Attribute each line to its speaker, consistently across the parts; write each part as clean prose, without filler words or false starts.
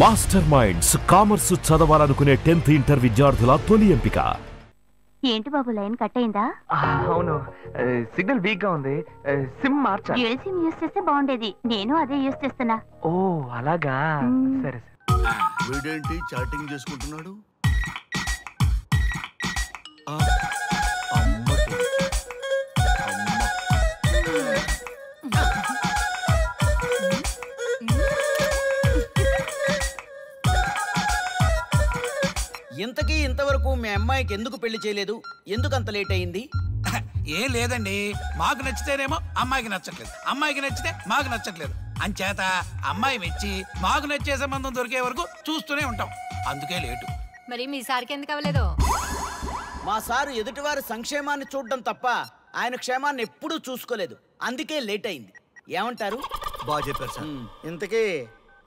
Speaker 1: Master minds commerce చదవాలనుకునే 10th inter విద్యార్థుల తొలి ఎంపిక.
Speaker 2: ఏంటి బాబు లైన్ కట్ అయిందా?
Speaker 3: అవును, సిగ్నల్ వీక్ గా ఉంది. సిమ్ మార్చా.
Speaker 2: డ్యూయల్ సిమ్ యూస్ చేస్తే బాగుండేది. నేను అదే యూస్ చేస్తున్నా.
Speaker 3: ఓ అలాగా, సరే సరే.
Speaker 4: వీడేంటి చాటింగ్ చేసుకుంటున్నాడు?
Speaker 5: ఇంతకీ ఇంతవరకు మీ అమ్మాయికి ఎందుకు పెళ్లి చేయలేదు? ఎందుకు అంత లేట్ అయింది?
Speaker 6: ఏం లేదండి, మాకు నచ్చితేనేమో అమ్మాయికి నచ్చట్లేదు, అమ్మాయికి నచ్చితే మాకు నచ్చట్లేదు. అంచేత అమ్మాయి మెచ్చి మాకు నచ్చే సంబంధం దొరికే వరకు చూస్తూనే ఉంటాం. అందుకే లేటు.
Speaker 7: మరి మీ సార్కి ఎందుకు అవ్వలేదు?
Speaker 5: మా సారు ఎదుటివారి సంక్షేమాన్ని చూడడం తప్ప ఆయన క్షేమాన్ని ఎప్పుడూ చూసుకోలేదు. అందుకే లేట్ అయింది. ఏమంటారు?
Speaker 4: బాగా చెప్పారు సార్.
Speaker 8: ఇంతకీ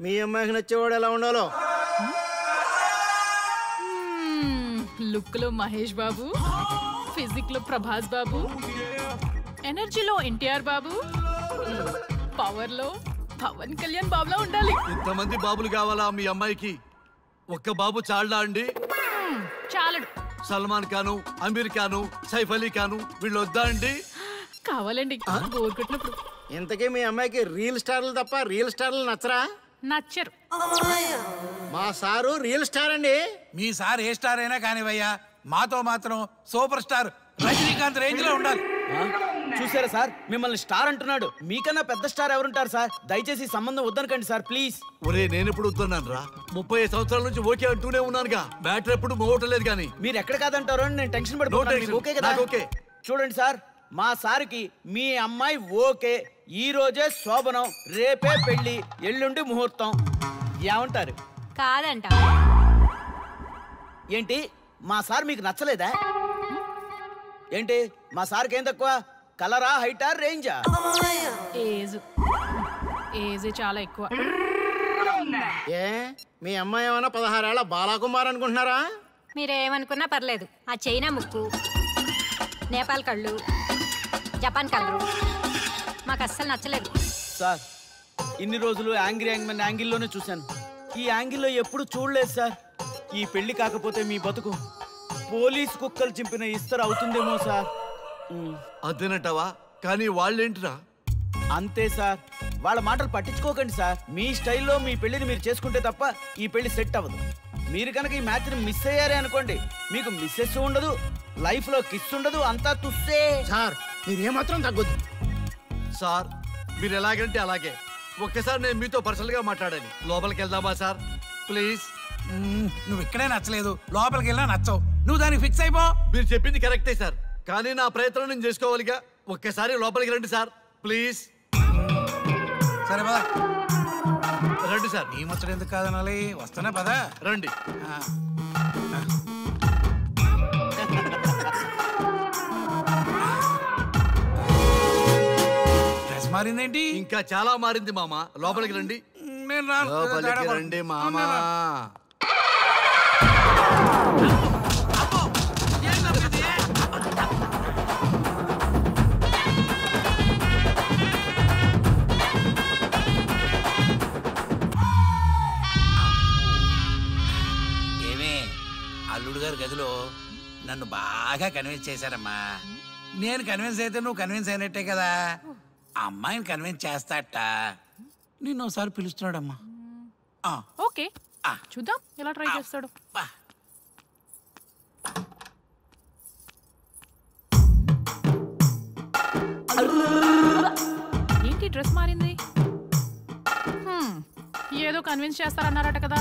Speaker 8: మీ అమ్మాయికి నచ్చేవాడు ఎలా ఉండాలో?
Speaker 9: లుక్ లో మహేష్ బాబు, ఫిజిక్ లో ప్రభాస్ బాబు, ఎనర్జీలో ఎన్టీఆర్ బాబు, పవర్ లో పవన్ కళ్యాణ్ బాబులా ఉండాలి.
Speaker 4: ఇంతమంది బాబులు కావాలా మీ అమ్మాయికి? ఒక్క బాబు చాళ్ళా అండి?
Speaker 9: చాలడు.
Speaker 4: సల్మాన్ ఖాను, అమీర్ ఖాను, సైఫ్ అలీ ఖాను వీళ్ళు వద్దా అండి?
Speaker 9: కావాలండి బోర్ కొట్టినప్పుడు.
Speaker 8: ఇంతకీ మీ అమ్మాయికి రియల్ స్టార్లు తప్ప రియల్ స్టార్లు నచ్చరా?
Speaker 9: నచ్చరు.
Speaker 8: మా సారు రియల్ స్టార్ అండి.
Speaker 6: మీ సార్ ఏ స్టార్ అయినా కానివయ్యా, మాతో మాత్రం సూపర్ స్టార్ రజనీకాంత్ రేంజ్ లో ఉండాలి.
Speaker 5: చూసారా సార్, మిమ్మల్ని స్టార్ అంటున్నాడు. మీకన్నా పెద్ద స్టార్ ఎవరుంటారు సార్? దయచేసి సంబంధం వద్దనకండి సార్, ప్లీజ్.
Speaker 4: ఒరే నేను ఎప్పుడు వస్తున్నాను రా? 30 సంవత్సరాల నుంచి ఓకే అంటూనే ఉన్నానుగా. బ్యాటర్ ఎప్పుడు మోగటలేదు కానీ.
Speaker 5: మీరు ఎక్కడ కాదంటారో అని నేను టెన్షన్ పడిపోతాను. ఓకే కదా?
Speaker 4: ఓకే.
Speaker 5: చూడండి సార్, మా సార్కి మీ అమ్మాయి ఓకే. ఈ రోజే శోభనం, రేపే పెళ్లి, ఎల్లుండి ముహూర్తం. ఏమంటారు?
Speaker 7: కాదంట.
Speaker 5: ఏంటి, మా సార్ మీకు నచ్చలేదా? ఏంటి, మా సార్కి ఏం తక్కువ? కలరా, హైటా, రేంజా?
Speaker 9: ఏజ్ చాలా ఎక్కువ.
Speaker 8: ఏ మీ అమ్మాయి ఏమైనా 16 ఏళ్ల బాలాకుమార్ అనుకుంటున్నారా?
Speaker 7: మీరేమనుకున్నా పర్లేదు. ఆ చైనా ముక్కు, నేపాల్ కళ్ళు, జపాన్ కళ్ళు మాకు అస్సలు నచ్చలేదు.
Speaker 5: సార్, ఇన్ని రోజులు యాంగ్రీ యాంగ్మెన్ యాంగిల్లోనే చూశాను. ఈ యాంగిల్లో ఎప్పుడు చూడలేదు సార్. ఈ పెళ్లి కాకపోతే మీ బతుకు పోలీస్ కుక్కలు చింపిన ఇస్తరు అవుతుందేమో సార్.
Speaker 4: అదేనంటావా? కానీ వాళ్ళేంటిరా?
Speaker 5: అంతే సార్, వాళ్ళ మాటలు పట్టించుకోకండి సార్. మీ స్టైల్లో మీ పెళ్లిని మీరు చేసుకుంటే తప్ప ఈ పెళ్లి సెట్ అవ్వదు. మీరు కనుక ఈ మ్యాచ్ని మిస్ అయ్యారే అనుకోండి, మీకు మిస్సెస్ ఉండదు, లైఫ్ లో కిస్ ఉండదు, అంతా తుస్సే.
Speaker 8: సార్ మీరు ఏమాత్రం తగ్గొద్దు.
Speaker 4: సార్ మీరు ఎలాగంటే అలాగే. ఒక్కసారి నేను మీతో పర్సనల్ గా మాట్లాడాలి. లోపలికి వెళ్దామా సార్? ప్లీజ్.
Speaker 6: నువ్వు ఇక్కడే నచ్చలేదు, లోపలికి వెళ్ళినా నచ్చవు. నువ్వు దానికి ఫిక్స్ అయిపో.
Speaker 4: మీరు చెప్పింది కరెక్టే సార్, కానీ నా ప్రయత్నం నేను చేసుకోవాలిగా. ఒక్కసారి లోపలికి రండి సార్, ప్లీజ్.
Speaker 6: సరే పదా
Speaker 4: రండి సార్.
Speaker 6: నీ ముచ్చట ఎందుకు కాదనాలి? వస్తానే పదా,
Speaker 4: రండి.
Speaker 6: డ్రెస్ మారిందేంటి?
Speaker 4: ఇంకా చాలా మారింది మామ. లోపలికి రండి.
Speaker 6: నేను రాను.
Speaker 4: లోపలికి రండి మామ.
Speaker 6: ఏమే, అల్లుడు గారి గదిలో నన్ను బాగా కన్విన్స్ చేశారమ్మా. నేను కన్విన్స్ అయితే నువ్వు కన్విన్స్ అయినట్టే కదా. అమ్మాయిని కన్విన్స్ చేస్తాట. నిన్ను ఒకసారి పిలుస్తున్నాడమ్మా.
Speaker 9: ఓకే, చూద్దాం ఎలా ట్రై చేస్తాడు. ఏంటి డ్రెస్ మారింది? ఏదో కన్విన్స్ చేస్తారన్నారట కదా.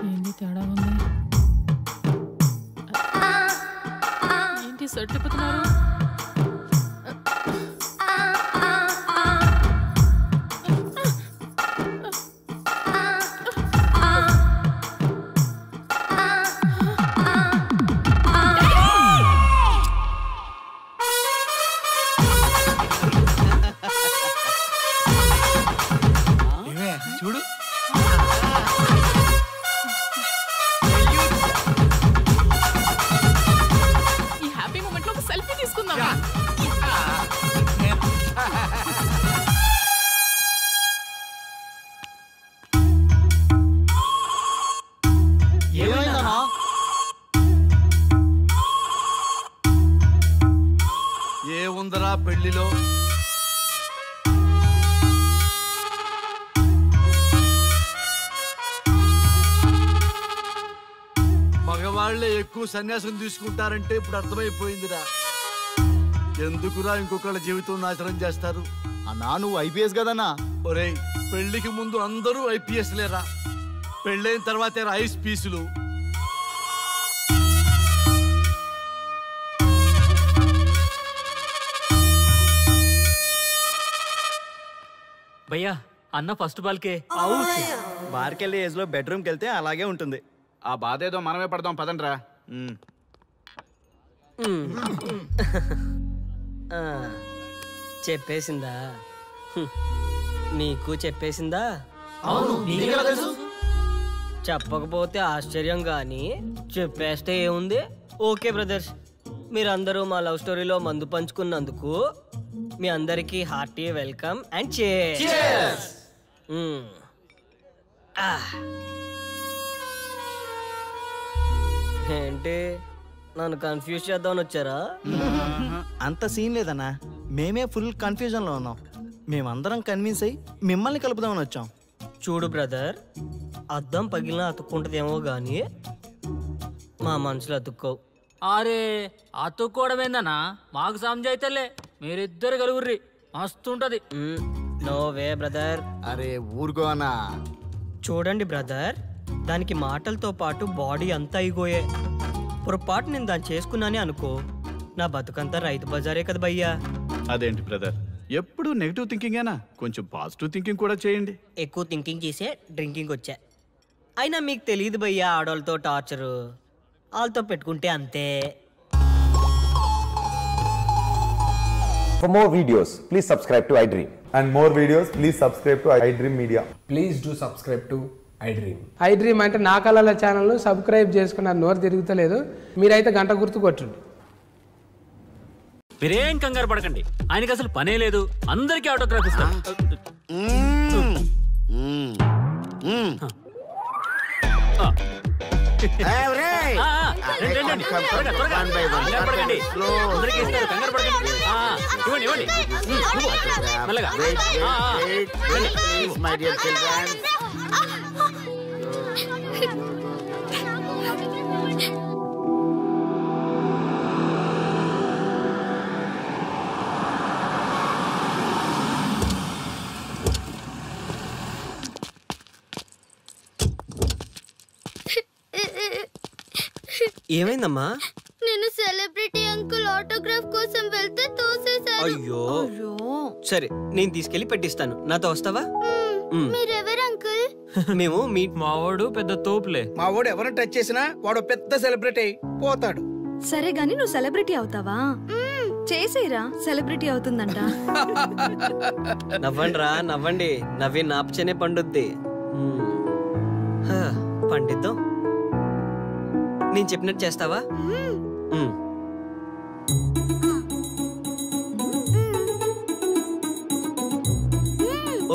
Speaker 9: ఏంటి తేడా ఉంది? ఏంటి షర్ట్ తిప్పుతున్నారు?
Speaker 6: చూడు,
Speaker 4: పెళ్లిలో మగవాళ్లే ఎక్కువ సన్యాసం తీసుకుంటారంటే ఇప్పుడు అర్థమైపోయిందిరా. ఎందుకురా ఇంకొకళ్ళ జీవితం నాశనం చేస్తారు?
Speaker 5: అన్నా నువ్వు ఐపీఎస్ కదన్నా.
Speaker 4: ఒరేయ్, పెళ్లికి ముందు అందరూ ఐపీఎస్ లేరా, పెళ్ళైన తర్వాతే ఐస్ పీసులు.
Speaker 10: భయ్యా అన్న ఫస్ట్ బాల్కే
Speaker 5: బార్కెళ్ళి ఏజ్ లో బెడ్రూమ్కి వెళ్తే అలాగే ఉంటుంది. ఆ బాధ ఏదో మనమే పడదాం పదండ్రా.
Speaker 11: చెప్పేసిందా? నీకు చెప్పేసిందా? చెప్పకపోతే ఆశ్చర్యం గాని చెప్పేస్తే ఏముంది? ఓకే బ్రదర్స్, మీరందరూ మా లవ్ స్టోరీలో మందు పంచుకున్నందుకు మీ అందరికీ హార్టీ వెల్కమ్ అండ్ చేర్స్. ఏంటి నన్ను కన్ఫ్యూజ్ చేద్దామని వచ్చారా?
Speaker 5: అంత సీన్ లేదన్నా, మేమే ఫుల్ కన్ఫ్యూజన్ లో ఉన్నాం. మేమందరం కన్విన్స్ అయ్యి మిమ్మల్ని కలుపుదామని వచ్చాం.
Speaker 11: చూడు బ్రదర్, అద్దం పగిలిన అతుక్కుంటదేమో గాని మా మనసులో అతుక్కోవు.
Speaker 10: అరే అతుక్కోవడమేందన్నా, మాకు సమజైతేలే, మీరిద్దరు కలుగుర్రి మస్తుంటది.
Speaker 11: No way brother.
Speaker 5: అరే ఊరుకో అన్నా.
Speaker 11: చూడండి బ్రదర్, దానికి మాటలతో పాటు బాడీ అంతా అయిపోయే. పొరపాటు నేను దాన్ని చేసుకున్నానే అనుకో, నా బతుకంతా రైతు బజారే కదా భయ్యా.
Speaker 12: అదేంటి బ్రదర్, ఎప్పుడు నెగిటివ్ థింకింగేనా? కొంచెం పాజిటివ్ థింకింగ్ కూడా చేయండి.
Speaker 11: ఎక్కువ థింకింగ్ చేసే డ్రింకింగ్ వచ్చా. అయినా మీకు తెలియదు భయ్యా ఆడవాళ్ళతో టార్చరు, వాళ్ళతో పెట్టుకుంటే అంతే.
Speaker 13: For more videos, please subscribe to iDream. And more videos, please subscribe to iDream Media.
Speaker 14: Please do subscribe to iDream. iDream అంటే నా కళల ఛానల్ సబ్స్క్రైబ్ చేసుకున్న నోరు తిరుగుతలేదు, మీరైతే గంట గుర్తు కొట్టండి.
Speaker 10: మీరేం కంగారు పడకండి, ఆయనకి అసలు పనే లేదు, అందరికీ ఆటోగ్రాఫ్ ఇస్తారు.
Speaker 11: ఏమైందమ్మా?
Speaker 15: నేను సెలబ్రిటీ అంకుల్ ఆటోగ్రాఫ్ కోసం వెళ్తే తోసేశారు.
Speaker 11: అయ్యో, సరే నేను తీసుకెళ్లి పెట్టిస్తాను, నాతో వస్తావా?
Speaker 15: మీరెవరు అంకుల్?
Speaker 11: మేము మీ మావాడు పెద్ద తోపులే.
Speaker 5: మావాడు ఎవరిని టచ్ చేసినా వాడు పెద్ద సెలబ్రిటీ పోతాడు.
Speaker 16: సరే గాని నువ్వు సెలబ్రిటీ అవుతావా? చేసేరా, సెలబ్రిటీ అవుతుందంట.
Speaker 11: నవ్వండిరా నవ్వండి, నవ్వి నాపచనే పండుద్ది. పండిద్దాం. నేను చెప్పినట్టు చేస్తావా?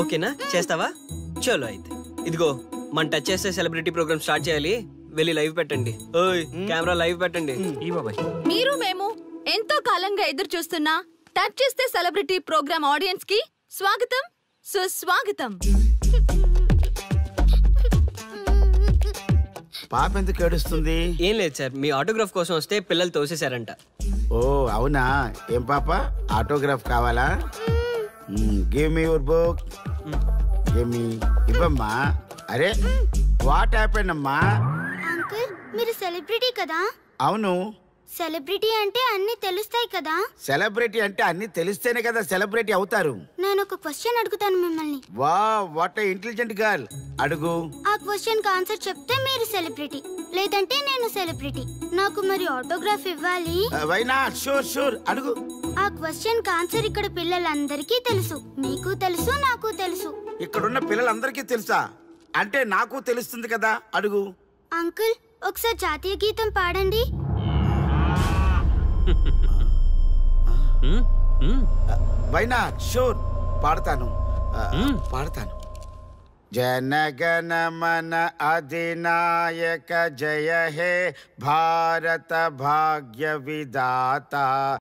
Speaker 11: ఓకేనా, చేస్తావా? చలో అయితే ఇదిగో, మన టచ్ చేస్తే సెలబ్రిటీ ప్రోగ్రామ్ స్టార్ట్ చేయాలి. వెళ్ళి లైవ్ పెట్టండి. ఓయ్ కెమెరా లైవ్ పెట్టండి.
Speaker 16: మీరు మేము ఎంతో కాలంగా ఎదురు చూస్తున్న టచ్ చేస్తే సెలబ్రిటీ ప్రోగ్రామ్ ఆడియన్స్ కి స్వాగతం, సుస్వాగతం.
Speaker 5: పాప ఎందుకు ఏడుస్తుంది?
Speaker 11: ఏం లేదు సార్, మీ ఆటోగ్రాఫ్ కోసం వస్తే పిల్లలు తోసేశారంట.
Speaker 5: ఓ అవునా? ఏం పాప, ఆటోగ్రాఫ్ కావాలా? Give me your book. Give me. ఇవ్వమ్మా. అరే వాట్ హ్యాపెండ్ అమ్మా?
Speaker 15: అంకుల్ మీరు సెలబ్రిటీ కదా?
Speaker 5: అవును.
Speaker 15: సెలబ్రిటీ అంటే అన్ని తెలుస్తాయి కదా?
Speaker 5: సెలబ్రిటీ అంటే అన్ని తెలిస్తేనే కదా సెలబ్రిటీ అవుతారు.
Speaker 15: నేను ఒక క్వశ్చన్ అడుగుతాను మిమ్మల్ని.
Speaker 5: Wow, what a intelligent girl. అడుగు.
Speaker 15: ఆ క్వశ్చన్ కి ఆన్సర్ చెప్తే మీరు సెలబ్రిటీ, లేదంటే నేను సెలబ్రిటీ. నాకు మరి ఆటోగ్రాఫ్ ఇవ్వాలి.
Speaker 5: Why not? షూర్ షూర్, అడుగు.
Speaker 15: ఆ క్వశ్చన్ కి ఆన్సర్ ఇక్కడ పిల్లలందరికీ తెలుసు, మీకు తెలుసు, నాకు తెలుసు.
Speaker 5: ఇక్కడున్న పిల్లలందరికీ తెలుసా? అంటే నాకు తెలుస్తుంది కదా. అడుగు.
Speaker 15: అంకుల్ ఒకసారి జాతీయ గీతం పాడండి.
Speaker 5: Why not? షూర్, పాడతాను పాడతాను. జనగణ మన అధినాయక జయ హే భారత భాగ్య విధాత